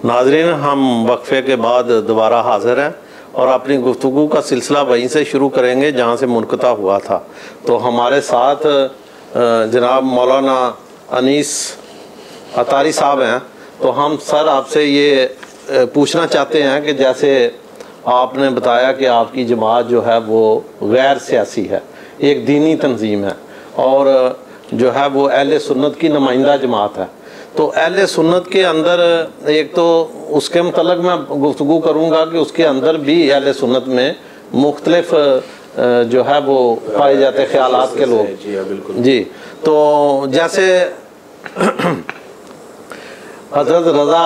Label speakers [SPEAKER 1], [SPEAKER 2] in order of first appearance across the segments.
[SPEAKER 1] ناظرین، ہم وقفے کے بعد دوبارہ حاضر ہیں اور اپنی گفتگو کا سلسلہ وہیں سے شروع کریں گے جہاں سے منقطع ہوا تھا۔ تو ہمارے ساتھ جناب مولانا انیس عطاری صاحب ہیں۔ تو ہم سر آپ سے یہ پوچھنا چاہتے ہیں کہ جیسے آپ نے بتایا کہ آپ کی جماعت جو ہے وہ غیر سیاسی ہے، ایک دینی تنظیم ہے اور جو ہے وہ اہل سنت کی نمائندہ جماعت ہے۔ تو اہل سنت کے اندر ایک تو اس کے متعلق میں گفتگو کروں گا کہ اس کے اندر بھی اہل سنت میں مختلف جو ہے وہ پائے جاتے خیالات کے لوگ۔ جی، تو جیسے حضرت رضا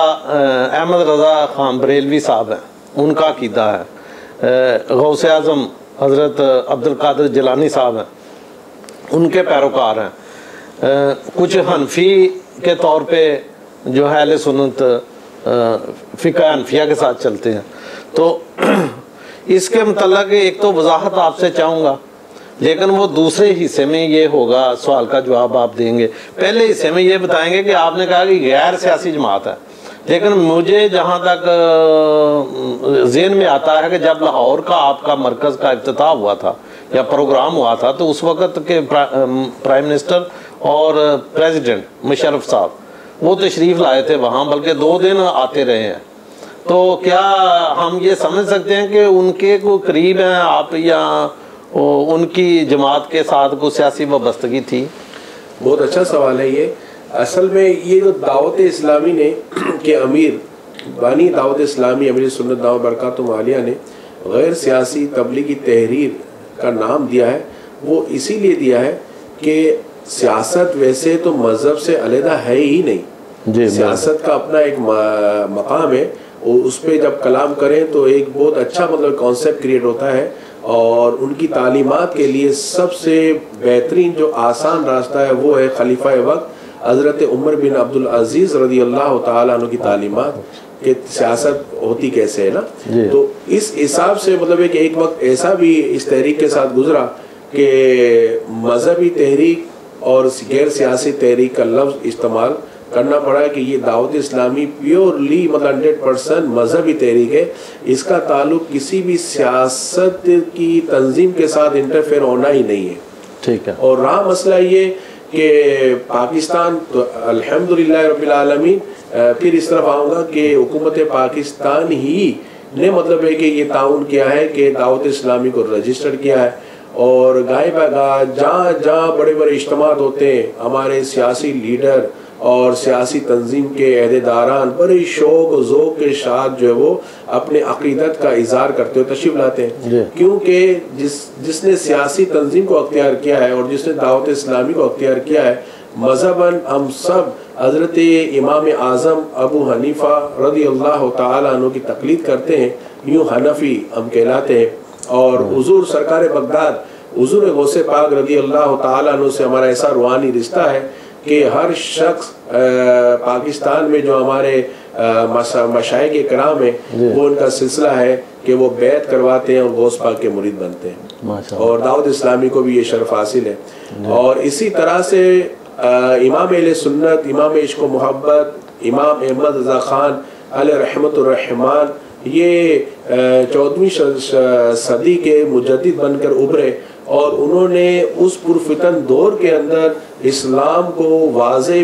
[SPEAKER 1] احمد رضا خان بریلوی صاحب ہیں، ان کا عقیدہ ہے۔ غوث اعظم حضرت عبد القادر جیلانی صاحب ہیں، ان کے پیروکار ہیں۔ کچھ حنفی کے طور پہ جو ہے اہل سنت فقہ حنفیہ کے ساتھ چلتے ہیں۔ تو اس کے متعلق ایک تو وضاحت آپ سے چاہوں گا، لیکن وہ دوسرے حصے میں یہ ہوگا، سوال کا جواب آپ دیں گے۔ پہلے حصے میں یہ بتائیں گے کہ آپ نے کہا کہ غیر سیاسی جماعت ہے، لیکن مجھے جہاں تک ذہن میں آتا ہے کہ جب لاہور کا آپ کا مرکز کا افتتاح ہوا تھا یا پروگرام ہوا تھا تو اس وقت کے پرائم منسٹر اور پریزیڈنٹ مشرف صاحب وہ تشریف لائے تھے وہاں، بلکہ 2 دن آتے رہے ہیں۔ تو کیا ہم یہ سمجھ سکتے ہیں کہ ان کے کوئی قریب ہیں آپ یا ان کی جماعت کے ساتھ کوئی سیاسی وابستگی تھی؟
[SPEAKER 2] بہت اچھا سوال ہے یہ۔ اصل میں یہ جو دعوت اسلامی نے کہ امیر بانی دعوت اسلامی امیر سنت دعوت برکاتہ عالیہ نے غیر سیاسی تبلیغی تحریر کا نام دیا ہے، وہ اسی لیے دیا ہے کہ سیاست ویسے تو مذہب سے علیحدہ ہے ہی نہیں۔ سیاست کا اپنا ایک مقام ہے، اس پہ جب کلام کریں تو ایک بہت اچھا مطلب کانسیپٹ کریٹ ہوتا ہے، اور ان کی تعلیمات کے لیے سب سے بہترین جو آسان راستہ ہے وہ ہے خلیفہ وقت حضرت عمر بن عبدالعزیز رضی اللہ تعالیٰ عنہ کی تعلیمات کہ سیاست ہوتی کیسے ہے نا۔ تو اس حساب سے مطلب ہے کہ ایک وقت ایسا بھی اس تحریک کے ساتھ گزرا کہ مذہبی تحریک اور غیر سیاسی تحریک کا لفظ استعمال کرنا پڑا کہ یہ دعوت اسلامی پیورلی مطلب 100% مذہبی تحریک ہے، اس کا تعلق کسی بھی سیاست کی تنظیم کے ساتھ انٹرفیئر ہونا ہی نہیں ہے۔
[SPEAKER 1] ٹھیک ہے۔
[SPEAKER 2] اور رہا مسئلہ یہ کہ پاکستان تو الحمدللہ رب العالمین، پھر اس طرف آؤں گا کہ حکومت پاکستان ہی نے مطلب ہے کہ یہ تعاون کیا ہے کہ دعوت اسلامی کو رجسٹر کیا ہے، اور گاہے بگاہ جہاں جہاں بڑے بڑے اجتماعات ہوتے ہیں ہمارے سیاسی لیڈر اور سیاسی تنظیم کے عہدیداران بڑے شوق و ذوق کے ساتھ جو ہے وہ اپنے عقیدت کا اظہار کرتے ہوئے تشریف لاتے ہیں، کیونکہ جس نے سیاسی تنظیم کو اختیار کیا ہے اور جس نے دعوت اسلامی کو اختیار کیا ہے، مذہباً ہم سب حضرت امام اعظم ابو حنیفہ رضی اللہ تعالیٰ عنہ کی تقلید کرتے ہیں، یوں حنفی ہم کہلاتے ہیں۔ اور حضور سرکار بغداد حضور غوث پاک رضی اللہ تعالیٰ عنہ سے ہمارا ایسا روحانی رشتہ ہے کہ ہر شخص پاکستان میں جو ہمارے مشائخ کرام ہیں وہ ان کا سلسلہ ہے کہ وہ بیعت کرواتے ہیں اور غوث پاک کے مرید بنتے ہیں، اور دعوت اسلامی کو بھی یہ شرف حاصل ہے۔ اور اسی طرح سے امام اہل سنت، امام عشق و محبت، امام احمد رضا خان علیہ رحمت الرحمان، یہ 14ویں صدی کے مجدد بن کر ابھرے، اور انہوں نے اس پرفتن دور کے اندر اسلام کو واضح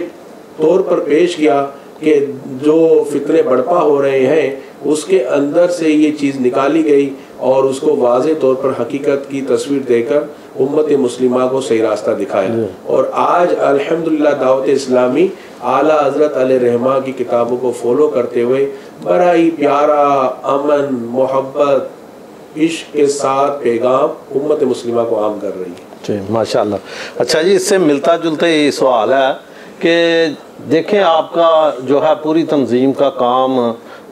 [SPEAKER 2] طور پر پیش کیا کہ جو فتنے بڑھپا ہو رہے ہیں اس کے اندر سے یہ چیز نکالی گئی، اور اس کو واضح طور پر حقیقت کی تصویر دے کر امت مسلمہ کو صحیح راستہ دکھایا۔ اور آج الحمدللہ دعوت اسلامی اعلیٰ حضرت علیہ رحمہ کی کتابوں کو فالو کرتے ہوئے بڑا ہی پیارا امن محبت عشق کے ساتھ پیغام امت مسلمہ کو عام کر رہی ہے۔
[SPEAKER 1] ماشاءاللہ۔ اچھا جی، اس سے ملتا جلتا یہ سوال ہے کہ دیکھیں آپ کا جو ہے پوری تنظیم کا کام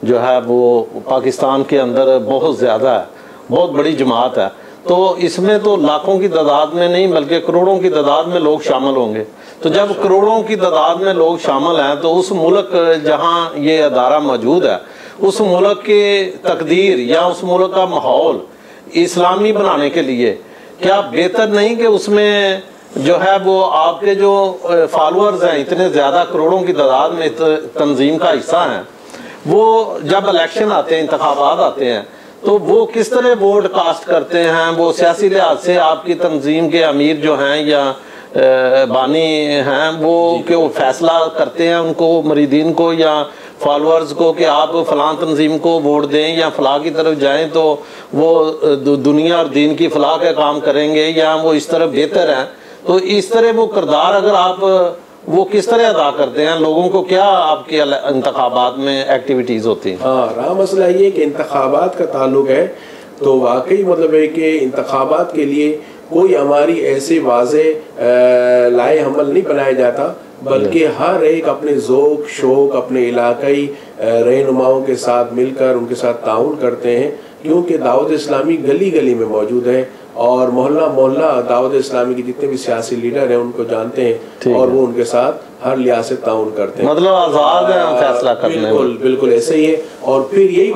[SPEAKER 1] جو ہے وہ پاکستان کے اندر بہت زیادہ ہے، بہت بڑی جماعت ہے، تو اس میں تو لاکھوں کی تعداد میں نہیں بلکہ کروڑوں کی تعداد میں لوگ شامل ہوں گے۔ تو جب کروڑوں کی تعداد میں لوگ شامل ہیں تو اس ملک جہاں یہ ادارہ موجود ہے اس ملک کی تقدیر یا اس ملک کا ماحول اسلامی بنانے کے لیے کیا بہتر نہیں کہ اس میں جو ہے وہ آپ کے جو فالورز ہیں اتنے زیادہ کروڑوں کی تعداد میں تنظیم کا حصہ ہیں، وہ جب الیکشن آتے ہیں، انتخابات آتے ہیں، تو وہ کس طرح ووٹ کاسٹ کرتے ہیں؟ وہ سیاسی لحاظ سے آپ کی تنظیم کے امیر جو ہیں یا بانی ہیں وہ کہ وہ فیصلہ کرتے ہیں ان کو، مریدین کو یا فالورز کو، کہ آپ فلاں تنظیم کو ووٹ دیں یا فلاں کی طرف جائیں تو وہ دنیا اور دین کی فلاح کے کام کریں گے، یا وہ اس طرح بہتر ہیں؟ تو اس طرح وہ کردار اگر آپ وہ کس طرح ادا کرتے ہیں؟ لوگوں کو کیا آپ کے انتخابات میں ایکٹیویٹیز ہوتی ہیں؟
[SPEAKER 2] ہاں، رہا مسئلہ یہ کہ انتخابات کا تعلق ہے تو واقعی مطلب ہے کہ انتخابات کے لیے کوئی ہماری ایسے واضح لائے عمل نہیں بنایا جاتا، بلکہ ہر ایک اپنے ذوق شوق اپنے علاقائی رہنماؤں کے ساتھ مل کر ان کے ساتھ تعاون کرتے ہیں، کیونکہ دعوت اسلامی گلی گلی میں موجود ہے اور محلہ محلہ دعوت اسلامی کی جتنے بھی سیاسی لیڈر ہیں ان کو جانتے ہیں اور وہ ان کے ساتھ ہر لحاظ سے تعاون کرتے ہیں،
[SPEAKER 1] مطلب آزاد ہیں فیصلہ کرنے میں۔
[SPEAKER 2] بالکل بالکل ایسے ہی ہے، اور پھر یہی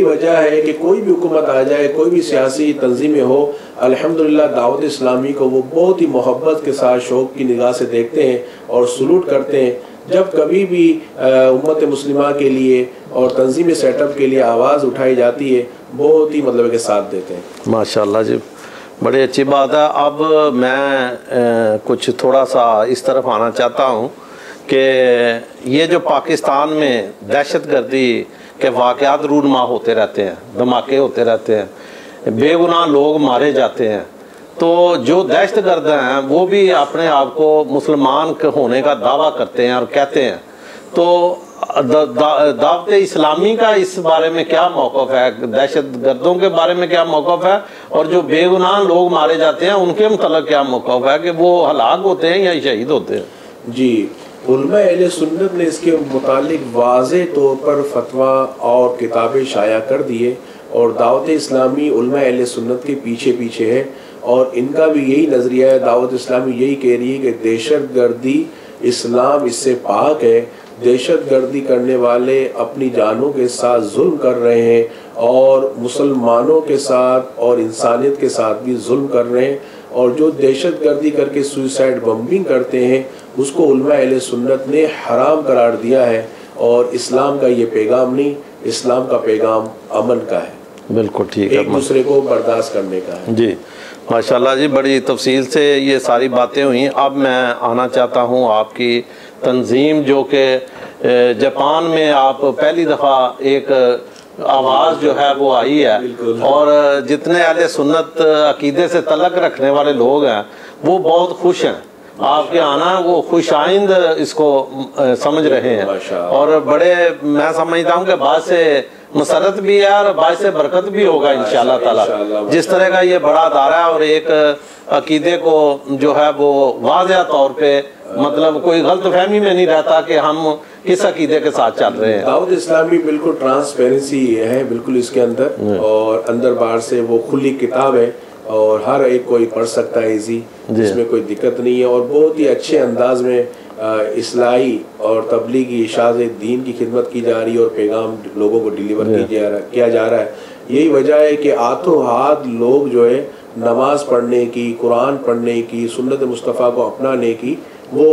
[SPEAKER 2] وجہ ہے کہ کوئی بھی حکومت آ جائے، کوئی بھی سیاسی تنظیمیں ہو، الحمدللہ دعوت اسلامی کو وہ بہت ہی محبت کے ساتھ شوق کی نگاہ سے دیکھتے ہیں اور سلوٹ کرتے ہیں۔ جب کبھی بھی امت مسلمہ کے لیے اور تنظیمی سیٹ اپ کے لیے آواز اٹھائی جاتی ہے، بہت ہی مطلب کے ساتھ دیتے ہیں۔
[SPEAKER 1] ماشاءاللہ جی، بڑی اچھی بات ہے۔ اب میں کچھ تھوڑا سا اس طرف آنا چاہتا ہوں کہ یہ جو پاکستان میں دہشت گردی کے واقعات رونما ہوتے رہتے ہیں، دھماکے ہوتے رہتے ہیں، بے گناہ لوگ مارے جاتے ہیں، تو جو دہشت گرد ہیں وہ بھی اپنے آپ کو مسلمان ہونے کا دعویٰ کرتے ہیں اور کہتے ہیں، تو دعوت اسلامی کا اس بارے میں کیا موقف ہے؟ دہشت گردوں کے بارے میں کیا موقف ہے؟ اور جو بے گناہ لوگ مارے جاتے ہیں ان کے متعلق کیا موقف ہے کہ وہ ہلاک ہوتے ہیں یا شہید ہوتے ہیں؟
[SPEAKER 2] جی، علماء اہل سنت نے اس کے متعلق واضح طور پر فتویٰ اور کتابیں شائع کر دیے، اور دعوت اسلامی علماء اہل سنت کے پیچھے ہے، اور ان کا بھی یہی نظریہ ہے۔ دعوت اسلامی یہی کہہ رہی ہے کہ دہشت گردی اسلام اس سے پاک ہے، دہشت گردی کرنے والے اپنی جانوں کے ساتھ ظلم کر رہے ہیں اور مسلمانوں کے ساتھ اور انسانیت کے ساتھ بھی ظلم کر رہے ہیں، اور جو دہشت گردی کر کے سوئسائڈ بمبنگ کرتے ہیں اس کو علماء اہل سنت نے حرام قرار دیا ہے، اور اسلام کا یہ پیغام نہیں، اسلام کا پیغام امن کا ہے،
[SPEAKER 1] بالکل ٹھیک ہے،
[SPEAKER 2] ایک دوسرے کو برداشت کرنے کا ہے۔
[SPEAKER 1] جی ماشاءاللہ جی، بڑی تفصیل سے یہ ساری باتیں ہوئیں۔ اب میں آنا چاہتا ہوں آپ کی تنظیم جو کہ جاپان میں آپ پہلی دفعہ ایک آواز جو ہے وہ آئی ہے، اور جتنے اہل سنت عقیدے سے تعلق رکھنے والے لوگ ہیں وہ بہت خوش ہیں آپ کے آنا، وہ خوش آئند اس کو سمجھ رہے ہیں، اور بڑے میں سمجھتا ہوں کہ باعث مسرت بھی ہے اور باعث برکت بھی ہوگا انشاءاللہ تعالی، جس طرح کا یہ بڑا ادارہ ہے اور ایک عقیدے کو جو ہے وہ واضح طور پہ مطلب کوئی غلط فہمی میں نہیں رہتا کہ ہم کس عقیدے کے ساتھ چل رہے ہیں۔
[SPEAKER 2] دعوت اسلامی بالکل ٹرانسپیرنسی ہے بالکل اس کے اندر، اور اندر باہر سے وہ کھلی کتاب ہے اور ہر ایک کوئی پڑھ سکتا ہے ایزی، اس میں کوئی دقت نہیں ہے، اور بہت ہی اچھے انداز میں اصلاحی اور تبلیغی اشاعت دین کی خدمت کی جا رہی ہے اور پیغام لوگوں کو ڈیلیور کیا جا رہا ہے۔ یہی وجہ ہے کہ ہاتھوں ہاتھ لوگ جو ہے نماز پڑھنے کی، قرآن پڑھنے کی، سنت مصطفیٰ کو اپنانے کی وہ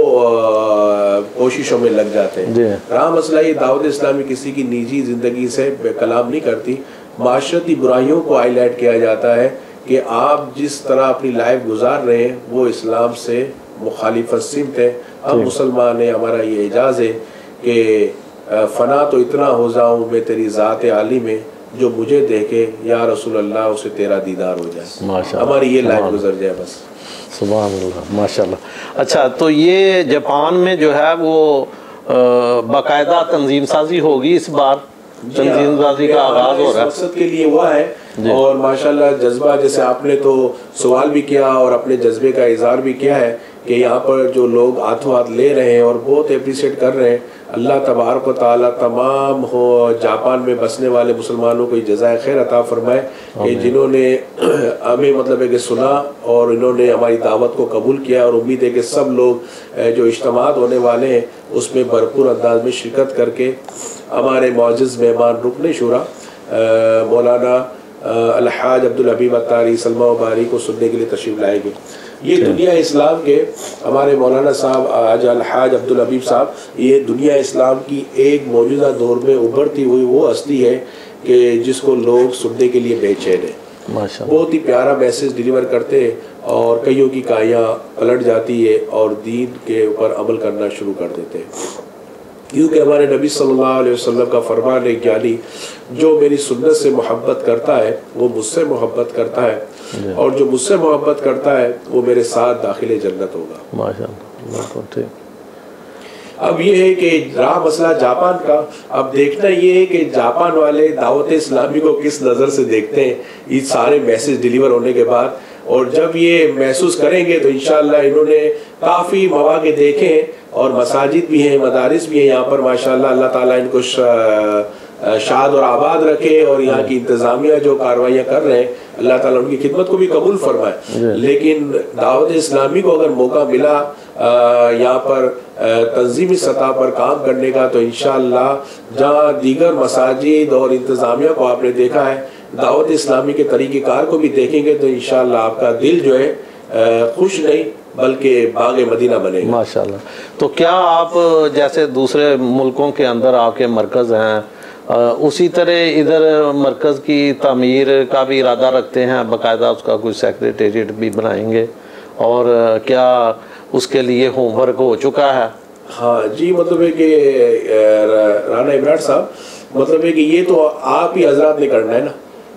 [SPEAKER 2] کوششوں میں لگ جاتے ہیں۔ رہا مسئلہ یہ دعوت اسلامی کسی کی نجی زندگی سے کلام نہیں کرتی، معاشرتی برائیوں کو ہائی لائٹ کیا جاتا ہے کہ آپ جس طرح اپنی لائف گزار رہے ہیں وہ اسلام سے مخالفت سمت ہے۔ ہم مسلمان ہیں، ہمارا یہ اعجاز ہے کہ فنا تو اتنا ہو جاؤں میں تیری ذات عالی میں، جو مجھے دیکھے یا رسول اللہ اسے تیرا دیدار ہو جائے، ہماری یہ لائف گزر جائے بس۔
[SPEAKER 1] سبحان اللہ، ماشاءاللہ۔ اچھا، تو یہ جاپان میں جو ہے وہ باقاعدہ تنظیم سازی ہوگی اس بار؟ تنظیم سازی کا آغاز ہو رہا ہے،
[SPEAKER 2] مقصد کے لیے ہوا ہے، اور ماشاءاللہ جذبہ، جیسے آپ نے تو سوال بھی کیا اور اپنے جذبے کا اظہار بھی کیا ہے کہ یہاں پر جو لوگ ہاتھوں ہاتھ لے رہے ہیں اور بہت اپریشیٹ کر رہے ہیں، اللہ تبارک و تعالیٰ تمام جاپان میں بسنے والے مسلمانوں کو جزائے خیر عطا فرمائے کہ جنہوں نے ہمیں مطلب ہے کہ سنا اور انہوں نے ہماری دعوت کو قبول کیا، اور امید ہے کہ سب لوگ جو اجتماعات ہونے والے ہیں اس میں بھرپور انداز میں شرکت کر کے ہمارے معزز مہمان رکن شورا مولانا الحاج عبدالحبیب اتاری سلمہ و باری کو سننے کے لیے تشریف لائیں گے. یہ دنیا اسلام کے ہمارے مولانا صاحب آج الحاج عبدالحبیب صاحب یہ دنیا اسلام کی ایک موجودہ دور میں ابھرتی ہوئی وہ ہستی ہے کہ جس کو لوگ سننے کے لیے بے چین ہیں. بہت ہی پیارا میسیج ڈیلیور کرتے ہیں اور کئیوں کی کائیاں پلٹ جاتی ہے اور دین کے اوپر عمل کرنا شروع کر دیتے ہیں. کیونکہ ہمارے نبی صلی اللہ علیہ وسلم کا فرمان ہے یعنی جو میری سنت سے محبت کرتا ہے وہ مجھ سے محبت کرتا ہے اور جو مجھ سے محبت کرتا ہے وہ میرے ساتھ داخل جنت ہوگا.
[SPEAKER 1] ماشاءاللہ.
[SPEAKER 2] اب یہ ہے کہ رہا مسئلہ جاپان کا، اب دیکھنا یہ ہے کہ جاپان والے دعوت اسلامی کو کس نظر سے دیکھتے ہیں یہ سارے میسیج ڈیلیور ہونے کے بعد. اور جب یہ محسوس کریں گے تو انشاءاللہ انہوں نے کافی مواقع دیکھے ہیں اور مساجد بھی ہیں مدارس بھی ہیں یہاں پر ماشاءاللہ. اللہ تعالیٰ ان کو شاد اور آباد رکھے اور یہاں کی انتظامیہ جو کاروائیاں کر رہے ہیں اللہ تعالیٰ ان کی خدمت کو بھی قبول فرمائے. لیکن دعوت اسلامی کو اگر موقع ملا یہاں پر تنظیمی سطح پر کام کرنے کا تو انشاءاللہ جہاں دیگر مساجد اور انتظامیہ کو آپ نے دیکھا ہے دعوت اسلامی کے طریقہ کار کو بھی دیکھیں گے تو انشاءاللہ آپ کا دل جو ہے خوش نہیں بلکہ باغ مدینہ بنے گا.
[SPEAKER 1] ماشاءاللہ. تو کیا آپ جیسے دوسرے ملکوں کے اندر آپ کے مرکز ہیں اسی طرح ادھر مرکز کی تعمیر کا بھی ارادہ رکھتے ہیں، باقاعدہ اس کا کوئی سیکریٹریٹ بھی بنائیں گے اور کیا اس کے لیے ہوم ورک ہو چکا ہے؟
[SPEAKER 2] ہاں جی، مطلب ہے کہ رانا عمران صاحب مطلب ہے کہ یہ تو آپ ہی حضرات نے کرنا ہے نا،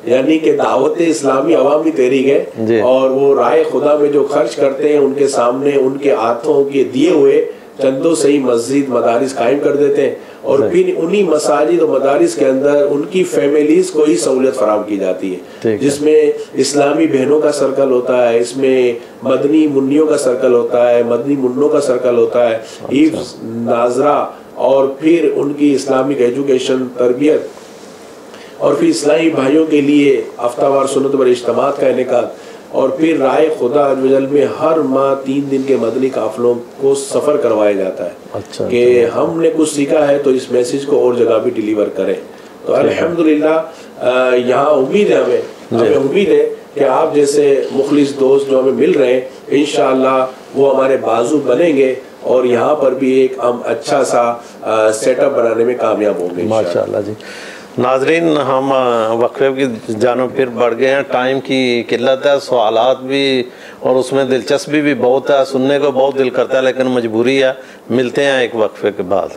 [SPEAKER 2] یعنی کہ دعوت اسلامی عوامی تحریک ہے اور وہ رائے خدا میں جو خرچ کرتے ہیں ان کے سامنے ان کے ہاتھوں کے دیے ہوئے چندوں سے ہی مسجد مدارس قائم کر دیتے ہیں اور پھر انہی مساجد و مدارس کے اندر ان کی فیملیز کو ہی سہولت فراہم کی جاتی ہے جس میں اسلامی بہنوں کا سرکل ہوتا ہے، اس میں مدنی منیوں کا سرکل ہوتا ہے، مدنی منوں کا سرکل ہوتا ہے، حفظ ناظرہ اور پھر ان کی اسلامک ایجوکیشن تربیت اور پھر اسلامی بھائیوں کے لیے ہفتہ وار سنت پر اجتماعات کا انعقاد اور پھر رائے خدا عزوجل میں ہر ماہ 3 دن کے مدنی قافلوں کو سفر کروایا جاتا ہے کہ ہم نے کچھ سیکھا ہے تو اس میسیج کو اور جگہ بھی ڈیلیور کریں. تو الحمدللہ یہاں امید ہے ہمیں امید ہے کہ آپ جیسے مخلص دوست جو ہمیں مل رہے ہیں انشاءاللہ وہ ہمارے بازو بنیں گے اور یہاں پر بھی ایک ہم اچھا سا سیٹ اپ بنانے میں کامیاب ہوں گے
[SPEAKER 1] ماشاءاللہ. جی ناظرین، ہم وقفے کی جانب پھر بڑھ گئے ہیں، ٹائم کی قلت ہے، سوالات بھی اور اس میں دلچسپی بھی بہت ہے، سننے کو بہت دل کرتا ہے لیکن مجبوری ہے. ملتے ہیں ایک وقفے کے بعد.